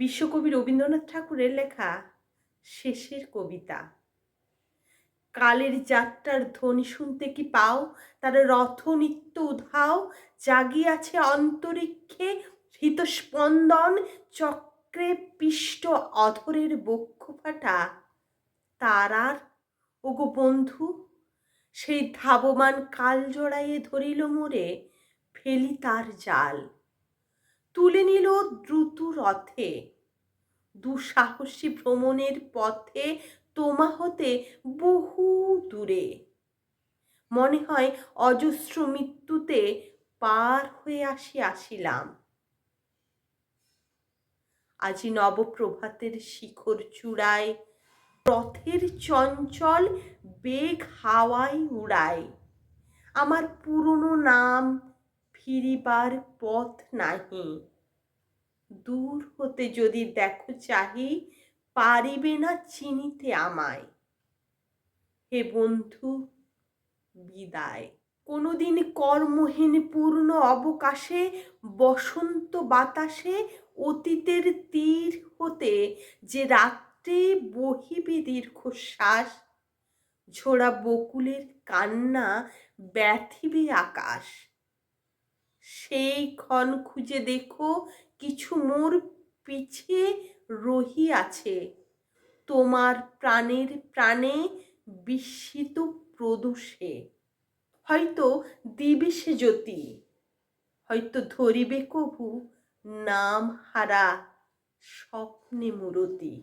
বিশ্বকবি রবীন্দ্রনাথ ঠাকুরের লেখা শেষের কবিতা। কালের যাত্রার ধ্বনি শুনতে কি পাও? তার রথ নিত্য উধাও, জাগিয়াছে অন্তরিক্ষে হৃতস্পন্দন, চক্রে পিষ্ট অধরের বক্ষ ফাটা। তারার ওগো বন্ধু, সেই ধাবমান কাল জড়াইয়ে ধরিল মোরে, ফেলি তার জাল। তুলে নিল দ্রুত রথে, দুঃসাহসী ভ্রমণের পথে তোমা হতে বহু দূরে। মনে হয় অজস্র মৃত্যুতে পার হয়ে আসিলাম। আজি নবপ্রভাতের শিখর চূড়ায় রথের চঞ্চল বেগ হাওয়ায় উড়ায়। আমার পুরনো নাম ফিরিবার পথ নাহি, দূর হতে যদি দেখো চাহি, পারিবে না চিনিতে আমায়। হে বন্ধু, বিদায়। কোনোদিন কর্মহীন পূর্ণ অবকাশে, বসন্ত বাতাসে, অতীতের তীর হতে যে রাত্রে বহিবে দীর্ঘশ্বাস, ঝোড়া বকুলের কান্না ব্যথিবে আকাশ। সেই ক্ষণ খুঁজে দেখো, কিছু মোর পিছে রহিয়াছে, তোমার প্রাণের প্রাণে বিস্মিত প্রদোষে। হয়তো দিবে সে জ্যোতি, হয়তো ধরিবে কভু নাম হারা স্বপ্নে মূরতি।